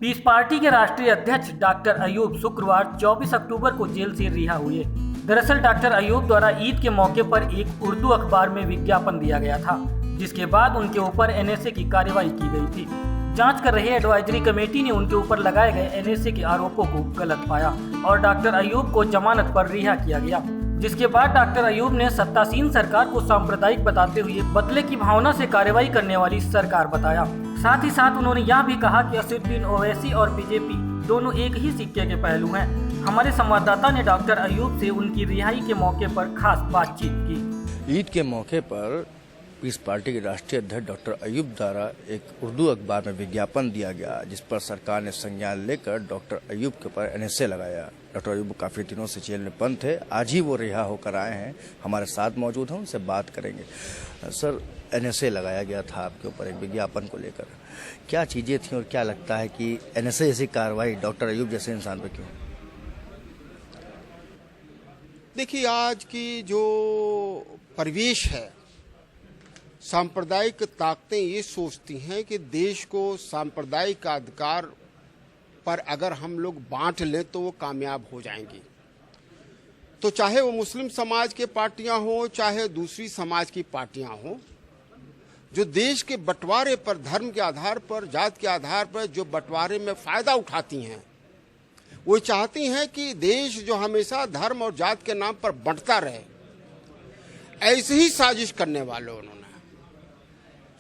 Piece party के राष्ट्रीय अध्यक्ष डॉक्टर अयूब शुक्रवार 24 अक्टूबर को जेल से रिहा हुए। दरअसल डॉक्टर अयूब द्वारा ईद के मौके पर एक उर्दू अखबार में विज्ञापन दिया गया था, जिसके बाद उनके ऊपर एनएसए की कार्रवाई की गई थी। जांच कर रही एडवाइजरी कमेटी ने उनके ऊपर लगाए गए एनएसए के आरोपों को गलत पाया और डॉक्टर अयूब को जमानत पर रिहा किया गया, जिसके बाद डॉक्टर अयूब ने सत्तासीन सरकार को सांप्रदायिक बताते हुए बदले की भावना से कार्रवाई करने वाली सरकार बताया। साथ ही साथ उन्होंने यह भी कहा कि असदुद्दीन ओवैसी और बीजेपी दोनों एक ही सिक्के के पहलू हैं। हमारे संवाददाता ने डॉक्टर अयूब से उनकी रिहाई के मौके पर खास बातचीत की। ईद के मौके पर पीस पार्टी के राष्ट्रीय अध्यक्ष डॉक्टर अयूब द्वारा एक उर्दू अखबार में विज्ञापन दिया गया, जिस पर सरकार ने संज्ञान लेकर डॉक्टर अयूब के ऊपर एनएसए लगाया। डॉक्टर अयूब काफी दिनों से जेल में बंद थे, आज ही वो रिहा होकर आए हैं, हमारे साथ मौजूद हैं, उनसे बात करेंगे। सर, एनएसए लगाया गया था आपके ऊपर एक विज्ञापन को लेकर, क्या चीजें थी और क्या लगता है कि एनएसए जैसी कार्रवाई डॉक्टर अयूब जैसे इंसान पर क्यों? देखिए, आज की जो परिवेश है, सांप्रदायिक ताकतें ये सोचती हैं कि देश को सांप्रदायिक अधिकार पर अगर हम लोग बांट लें तो वो कामयाब हो जाएंगी। तो चाहे वो मुस्लिम समाज के पार्टियां हों, चाहे दूसरी समाज की पार्टियां हों, जो देश के बंटवारे पर, धर्म के आधार पर, जात के आधार पर जो बंटवारे में फायदा उठाती हैं, वो चाहती हैं कि देश जो हमेशा धर्म और जात के नाम पर बंटता रहे। ऐसी ही साजिश करने वालों उन्होंने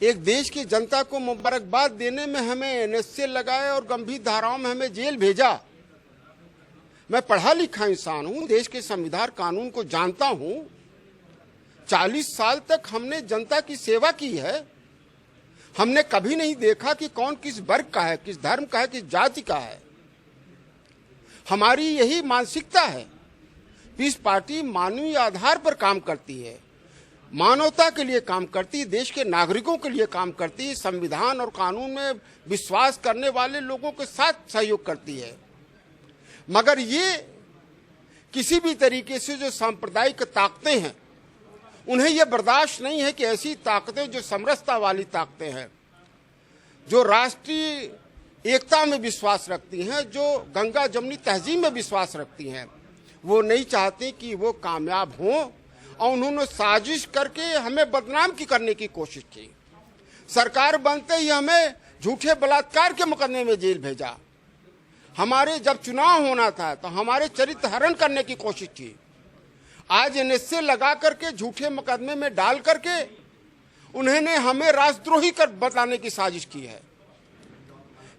एक देश की जनता को मुबारकबाद देने में हमें एनएसए लगाए और गंभीर धाराओं में हमें जेल भेजा। मैं पढ़ा लिखा इंसान हूं, देश के संविधान कानून को जानता हूं। 40 साल तक हमने जनता की सेवा की है। हमने कभी नहीं देखा कि कौन किस वर्ग का है, किस धर्म का है, किस जाति का है। हमारी यही मानसिकता है। पीस पार्टी मानवीय आधार पर काम करती है, मानवता के लिए काम करती है, देश के नागरिकों के लिए काम करती है, संविधान और कानून में विश्वास करने वाले लोगों के साथ सहयोग करती है। मगर ये किसी भी तरीके से जो सांप्रदायिक ताकतें हैं, उन्हें यह बर्दाश्त नहीं है कि ऐसी ताकतें जो समरसता वाली ताकतें हैं, जो राष्ट्रीय एकता में विश्वास रखती हैं, जो गंगा जमुनी तहजीब में विश्वास रखती हैं, वो नहीं चाहती कि वो कामयाब हों। और उन्होंने साजिश करके हमें बदनाम करने की कोशिश की। सरकार बनते ही हमें झूठे बलात्कार के मुकदमे में जेल भेजा। हमारे जब चुनाव होना था तो हमारे चरित्र हरण करने की कोशिश की। आज एनएसए लगा करके झूठे मुकदमे में डाल करके उन्होंने हमें राष्ट्रद्रोही कर बताने की साजिश की है,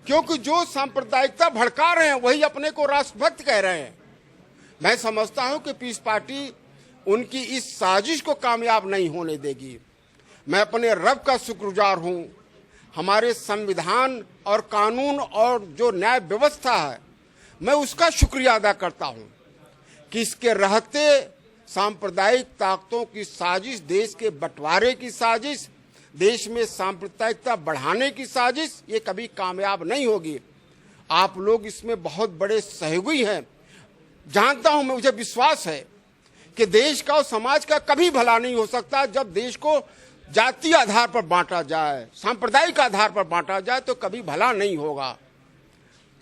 क्योंकि जो सांप्रदायिकता भड़का रहे हैं वही अपने को राष्ट्रभक्त कह रहे हैं। मैं समझता हूं कि पीस पार्टी उनकी इस साजिश को कामयाब नहीं होने देगी। मैं अपने रब का शुक्रगुजार हूं। हमारे संविधान और कानून और जो न्याय व्यवस्था है, मैं उसका शुक्रिया अदा करता हूं कि इसके रहते सांप्रदायिक ताकतों की साजिश, देश के बंटवारे की साजिश, देश में सांप्रदायिकता बढ़ाने की साजिश, ये कभी कामयाब नहीं होगी। आप लोग इसमें बहुत बड़े सहयोगी हैं। जानता हूं, मुझे विश्वास है कि देश का और समाज का कभी भला नहीं हो सकता जब देश को जातीय आधार पर बांटा जाए, सांप्रदायिक आधार पर बांटा जाए, तो कभी भला नहीं होगा।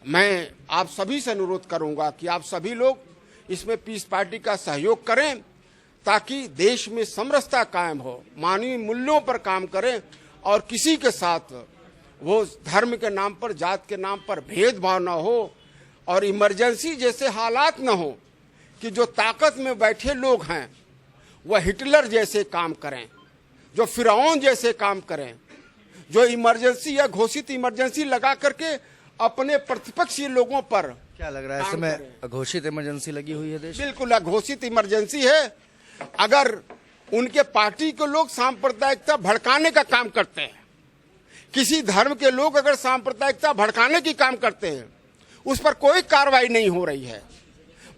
मैं आप सभी से अनुरोध करूंगा कि आप सभी लोग इसमें पीस पार्टी का सहयोग करें, ताकि देश में समरसता कायम हो, मानवीय मूल्यों पर काम करें और किसी के साथ वो धर्म के नाम पर, जात के नाम पर भेदभाव न हो, और इमरजेंसी जैसे हालात न हो कि जो ताकत में बैठे लोग हैं वह हिटलर जैसे काम करें, जो फिरौन जैसे काम करें, जो इमरजेंसी या घोषित इमरजेंसी लगा करके अपने प्रतिपक्षी लोगों पर। क्या लग रहा है इस समय घोषित इमरजेंसी लगी हुई है देश? बिल्कुल अघोषित इमरजेंसी है। अगर उनके पार्टी के लोग सांप्रदायिकता भड़काने का काम करते हैं, किसी धर्म के लोग अगर सांप्रदायिकता भड़काने की काम करते हैं, उस पर कोई कार्रवाई नहीं हो रही है।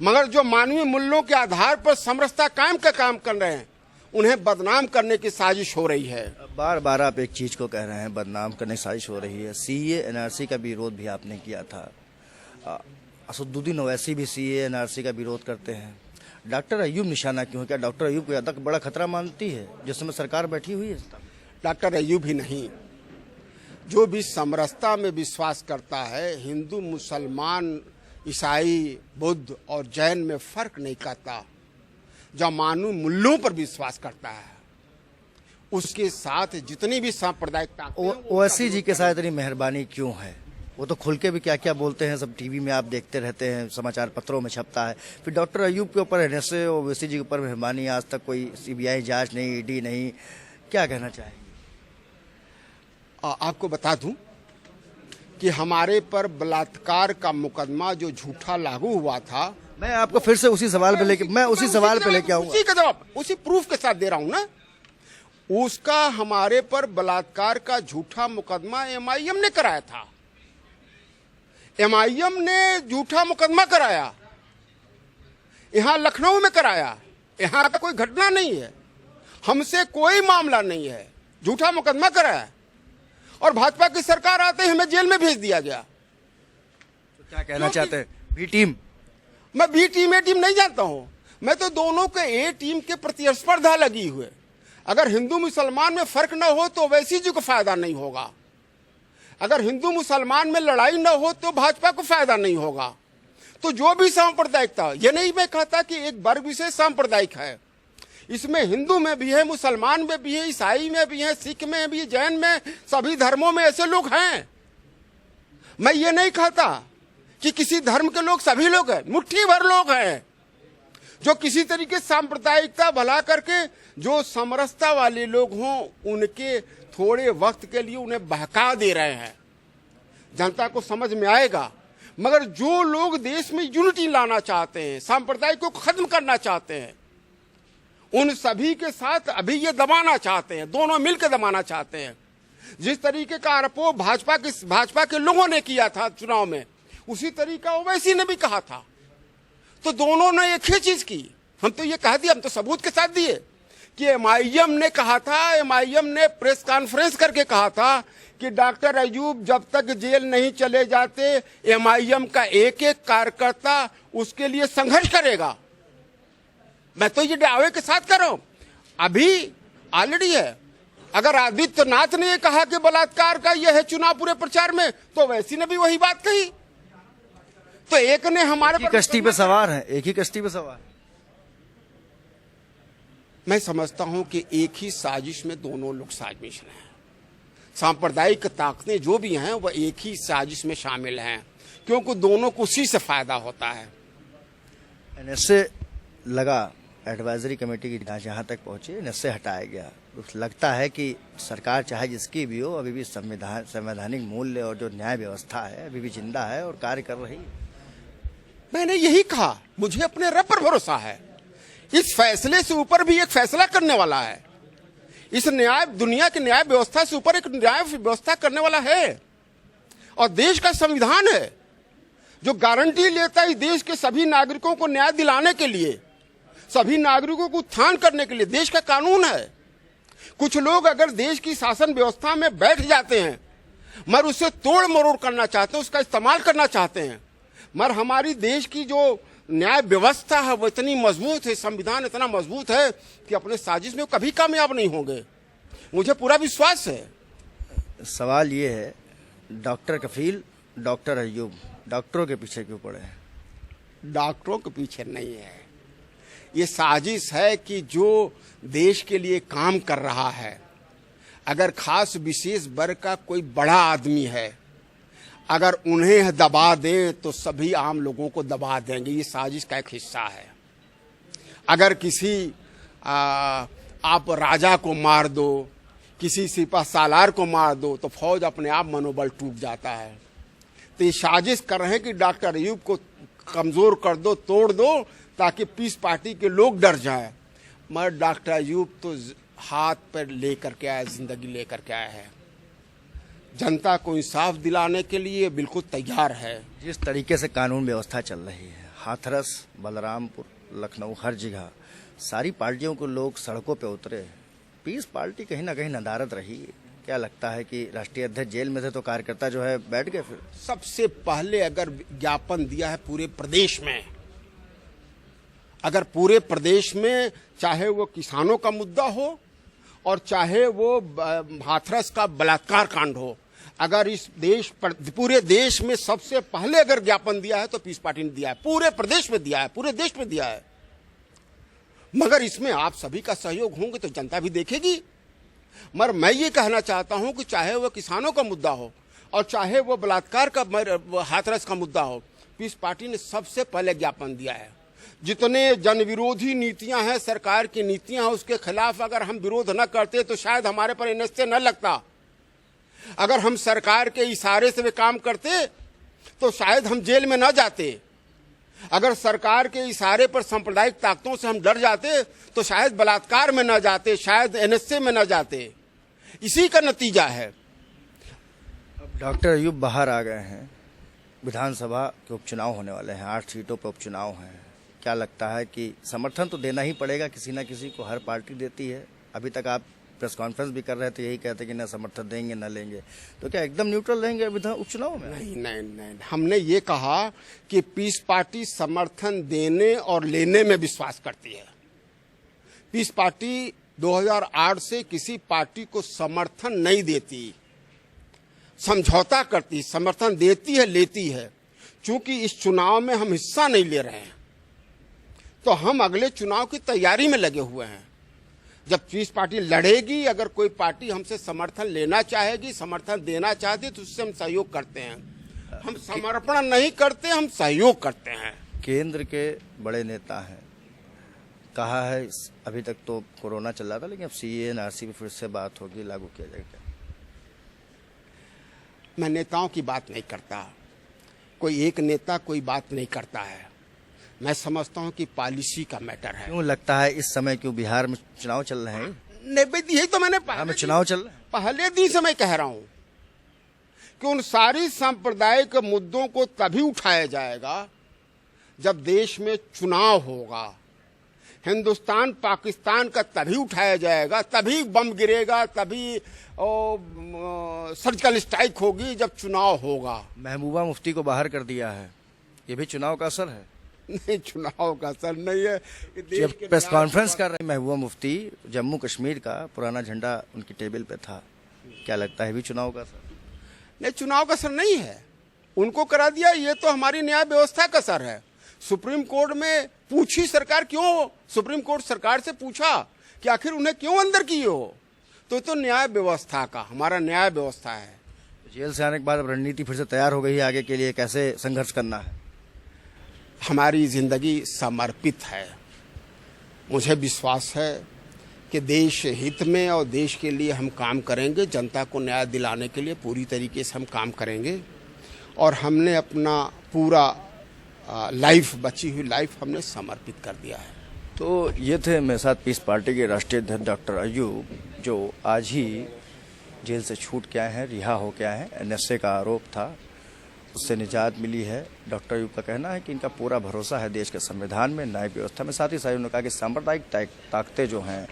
मगर जो मानवीय मूल्यों के आधार पर समरसता कायम का काम कर रहे हैं, उन्हें बदनाम करने की साजिश हो रही है। बार बार आप एक चीज को कह रहे हैं, बदनाम करने की साजिश हो रही है। सीए एनआरसी का विरोध भी आपने किया था। असदुद्दीन ओवैसी भी सीए एनआरसी का विरोध करते हैं। डॉक्टर अयूब निशाना क्यों है? क्या डॉक्टर अयूब को ज्यादा बड़ा खतरा मानती है जिस समय सरकार बैठी हुई है? डॉक्टर अयूब ही नहीं, जो भी समरसता में विश्वास करता है, हिंदू, मुसलमान, ईसाई, बुद्ध और जैन में फर्क नहीं करता, जो मानव मूल्यों पर विश्वास करता है, उसके साथ जितनी भी सांप्रदायिक ताकतें हैं, ओवैसी जी के साथ इतनी मेहरबानी क्यों है? वो तो खुल के भी क्या क्या बोलते हैं, सब टीवी में आप देखते रहते हैं, समाचार पत्रों में छपता है। फिर डॉक्टर अयूब के ऊपर एनएसए, ओवैसी जी के ऊपर मेहरबानी, आज तक कोई सीबीआई जांच नहीं, ईडी नहीं, क्या कहना चाहेंगे? आपको बता दूं कि हमारे पर बलात्कार का मुकदमा जो झूठा लागू हुआ था, मैं आपको फिर से उसी सवाल पे लेके आऊंगा। उसी का जवाब उसी प्रूफ के साथ दे रहा हूं ना। उसका हमारे पर बलात्कार का झूठा मुकदमा एमआईएम ने कराया था। एमआईएम ने झूठा मुकदमा कराया, यहां लखनऊ में कराया। यहां का कोई घटना नहीं है, हमसे कोई मामला नहीं है, झूठा मुकदमा कराया और भाजपा की सरकार आते ही हमें जेल में भेज दिया गया। तो क्या कहना चाहते हैं? B team? मैं बी टीम ए टीम नहीं जानता हूं, मैं तो दोनों के ए टीम के प्रतिस्पर्धा लगी हुए। अगर हिंदू मुसलमान में फर्क न हो तो ओवैसी जी को फायदा नहीं होगा, अगर हिंदू मुसलमान में लड़ाई न हो तो भाजपा को फायदा नहीं होगा। तो जो भी सांप्रदायिकता, ये नहीं मैं कहता कि एक वर्ग विशेष सांप्रदायिक है, इसमें हिंदू में भी है, मुसलमान में भी है, ईसाई में भी है, सिख में भी, जैन में, सभी धर्मों में ऐसे लोग हैं। मैं ये नहीं कहता कि किसी धर्म के लोग सभी लोग हैं, मुट्ठी भर लोग हैं जो किसी तरीके सांप्रदायिकता भला करके जो समरसता वाले लोग हों उनके थोड़े वक्त के लिए उन्हें बहका दे रहे हैं। जनता को समझ में आएगा, मगर जो लोग देश में यूनिटी लाना चाहते हैं, सांप्रदायिक को खत्म करना चाहते हैं, उन सभी के साथ अभी ये दबाना चाहते हैं, दोनों मिलकर दबाना चाहते हैं। जिस तरीके का आरोप भाजपा के लोगों ने किया था चुनाव में, उसी तरीका ओवैसी ने भी कहा था। तो दोनों ने एक ही चीज की। हम तो ये कह दिया, हम तो सबूत के साथ दिए कि एमआईएम ने कहा था, एमआईएम ने प्रेस कॉन्फ्रेंस करके कहा था कि डॉक्टर अयूब जब तक जेल नहीं चले जाते एमआईएम का एक एक कार्यकर्ता उसके लिए संघर्ष करेगा। मैं तो ये दावे के साथ कर रहा हूं, अभी ऑलरेडी है। अगर आदित्यनाथ ने कहा कि बलात्कार का यह है चुनाव पूरे प्रचार में, तो वैसी ने भी वही बात कही। तो एक ने हमारे कश्ती पे सवार है, एक ही कश्ती पे सवार। मैं समझता हूं कि एक ही साजिश में दोनों लोग साजिश हैं। सांप्रदायिक ताकतें जो भी हैं वह एक ही साजिश में शामिल हैं, क्योंकि दोनों को उसी से फायदा होता है। एनएसए लगा, एडवाइजरी कमेटी की जांच यहाँ तक पहुंची, एनएसए हटाया गया। लगता है कि सरकार चाहे जिसकी भी हो, अभी भी संवैधानिक मूल्य और जो न्याय व्यवस्था है अभी भी जिंदा है और कार्य कर रही है। मैंने यही कहा, मुझे अपने रब पर भरोसा है। इस फैसले से ऊपर भी एक फैसला करने वाला है। इस दुनिया की न्याय व्यवस्था से ऊपर एक न्याय व्यवस्था करने वाला है, और देश का संविधान है जो गारंटी लेता है इस देश के सभी नागरिकों को न्याय दिलाने के लिए, सभी नागरिकों को उत्थान करने के लिए। देश का कानून है। कुछ लोग अगर देश की शासन व्यवस्था में बैठ जाते हैं, मगर उससे तोड़ मरोड़ करना चाहते हैं, उसका इस्तेमाल करना चाहते हैं, मगर हमारी देश की जो न्याय व्यवस्था है वो इतनी मजबूत है, संविधान इतना मजबूत है कि अपने साजिश में कभी कामयाब नहीं होंगे, मुझे पूरा विश्वास है। सवाल ये है, डॉक्टर कफील, डॉक्टर अयूब डॉक्टरों के पीछे क्यों पड़े हैं? डॉक्टरों के पीछे नहीं है, ये साजिश है कि जो देश के लिए काम कर रहा है, अगर खास विशेष वर्ग का कोई बड़ा आदमी है, अगर उन्हें दबा दें तो सभी आम लोगों को दबा देंगे। ये साजिश का एक हिस्सा है। अगर किसी आप राजा को मार दो, किसी सिपा सालार को मार दो, तो फौज अपने आप मनोबल टूट जाता है। तो ये साजिश कर रहे हैं कि डॉक्टर अयूब को कमजोर कर दो, तोड़ दो, ताकि पीस पार्टी के लोग डर जाएं। मगर डॉक्टर अयूब तो हाथ पर लेकर के आया, जिंदगी लेकर के आया है। जनता को इंसाफ दिलाने के लिए बिल्कुल तैयार है। जिस तरीके से कानून व्यवस्था चल रही है, हाथरस, बलरामपुर, लखनऊ, हर जगह सारी पार्टियों को लोग सड़कों पे उतरे, पीस पार्टी कहीं ना कहीं नदारद रही। क्या लगता है कि राष्ट्रीय अध्यक्ष जेल में थे तो कार्यकर्ता जो है बैठ गए? फिर सबसे पहले अगर ज्ञापन दिया है पूरे प्रदेश में, अगर पूरे प्रदेश में, चाहे वो किसानों का मुद्दा हो और चाहे वो हाथरस का बलात्कार कांड हो, अगर इस देश पर पूरे देश में सबसे पहले अगर ज्ञापन दिया है तो पीस पार्टी ने दिया है, पूरे प्रदेश में दिया है, पूरे देश में दिया है। मगर इसमें आप सभी का सहयोग होंगे तो जनता भी देखेगी। मगर मैं ये कहना चाहता हूं कि चाहे वह किसानों का मुद्दा हो और चाहे वो बलात्कार का हाथरस का मुद्दा हो, पीस पार्टी ने सबसे पहले ज्ञापन दिया है। जितने जन विरोधी नीतियां हैं, सरकार की नीतियां हैं, उसके खिलाफ अगर हम विरोध न करते तो शायद हमारे पर एनएसए न लगता। अगर हम सरकार के इशारे से वे काम करते तो शायद हम जेल में न जाते। अगर सरकार के इशारे पर सांप्रदायिक ताकतों से हम डर जाते तो शायद बलात्कार में न जाते, शायद एनएसए में न जाते। इसी का नतीजा है। अब डॉक्टर अयूब बाहर आ गए हैं, विधानसभा के उपचुनाव होने वाले हैं, 8 सीटों पर उपचुनाव हैं। क्या लगता है कि समर्थन तो देना ही पड़ेगा, किसी ना किसी को, हर पार्टी देती है। अभी तक आप प्रेस कॉन्फ्रेंस भी कर रहे थे, यही कहते कि न समर्थन देंगे न लेंगे, तो क्या एकदम न्यूट्रल रहेंगे उपचुनाव में? नहीं, हमने ये कहा कि पीस पार्टी समर्थन देने और लेने में विश्वास करती है। पीस पार्टी 2008 से किसी पार्टी को समर्थन नहीं देती, समझौता करती, समर्थन देती है, लेती है। चूंकि इस चुनाव में हम हिस्सा नहीं ले रहे हैं तो हम अगले चुनाव की तैयारी में लगे हुए हैं। जब पीस पार्टी लड़ेगी, अगर कोई पार्टी हमसे समर्थन लेना चाहेगी, समर्थन देना चाहती तो उससे हम सहयोग करते हैं। हम समर्पण नहीं करते, हम सहयोग करते हैं। केंद्र के बड़े नेता हैं, कहा है अभी तक तो कोरोना चल रहा था, लेकिन अब सीए एनआरसी पे फिर से बात होगी, लागू किया जाएगा। मैं नेताओं की बात नहीं करता, कोई एक नेता कोई बात नहीं करता है। मैं समझता हूं कि पॉलिसी का मैटर है। क्यों लगता है इस समय, क्यों बिहार में चुनाव चल रहे हैं? नहीं, यही तो मैंने चुनाव चल रहे हैं, पहले दिन से मैं कह रहा हूं कि उन सारी सांप्रदायिक मुद्दों को तभी उठाया जाएगा जब देश में चुनाव होगा। हिंदुस्तान पाकिस्तान का तभी उठाया जाएगा, तभी बम गिरेगा, तभी सर्जिकल स्ट्राइक होगी जब चुनाव होगा। महबूबा मुफ्ती को बाहर कर दिया है, ये भी चुनाव का असर है? नहीं, चुनाव का असर नहीं है। जब प्रेस कॉन्फ्रेंस कर रहे महबूबा मुफ्ती, जम्मू कश्मीर का पुराना झंडा उनकी टेबल पे था, क्या लगता है भी चुनाव का असर? नहीं, चुनाव का असर नहीं है, उनको करा दिया। ये तो हमारी न्याय व्यवस्था का असर है। सुप्रीम कोर्ट में पूछी सरकार, क्यों सुप्रीम कोर्ट सरकार से पूछा कि आखिर उन्हें क्यों अंदर किए हो, तो न्याय व्यवस्था का, हमारा न्याय व्यवस्था है। जेल से आने के बाद अब रणनीति फिर से तैयार हो गई है, आगे के लिए कैसे संघर्ष करना है? हमारी जिंदगी समर्पित है। मुझे विश्वास है कि देश हित में और देश के लिए हम काम करेंगे, जनता को न्याय दिलाने के लिए पूरी तरीके से हम काम करेंगे। और हमने अपना पूरा लाइफ, बची हुई लाइफ हमने समर्पित कर दिया है। तो ये थे मेरे साथ पीस पार्टी के राष्ट्रीय अध्यक्ष डॉक्टर अयूब, जो आज ही जेल से छूट के आए हैं, रिहा हो के आए हैं। एनएसए का आरोप था, उससे निजात मिली है। डॉक्टर अयूब का कहना है कि इनका पूरा भरोसा है देश के संविधान में, न्याय व्यवस्था में। साथ ही साथ उन्होंने कहा कि सांप्रदायिक ताकतें जो हैं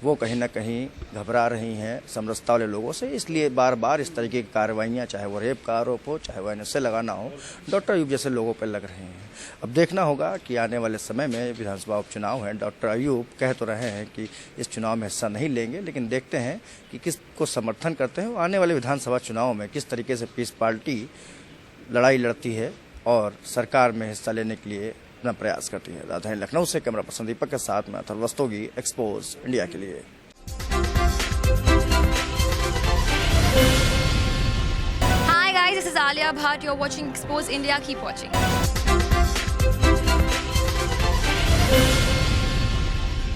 वो कहीं ना कहीं घबरा रही हैं समरसता वाले लोगों से, इसलिए बार बार इस तरीके की कार्रवाइयाँ, चाहे वो रेप का आरोप हो, चाहे वो एनएसए लगाना हो, डॉक्टर अयूब जैसे लोगों पर लग रहे हैं। अब देखना होगा कि आने वाले समय में विधानसभा उपचुनाव है। डॉक्टर अयूब कह तो रहे हैं कि इस चुनाव में हिस्सा नहीं लेंगे, लेकिन देखते हैं कि किसको समर्थन करते हैं। आने वाले विधानसभा चुनाव में किस तरीके से पीस पार्टी लड़ाई लड़ती है और सरकार में हिस्सा लेने के लिए अपना प्रयास करती है। राजधानी लखनऊ से कैमरा पर्सन दीपक के साथ में अथर्व रस्तोगी, एक्सपोज इंडिया के लिए। Hi guys, this is Alia Bhatt. You're watching Expose India. Keep watching.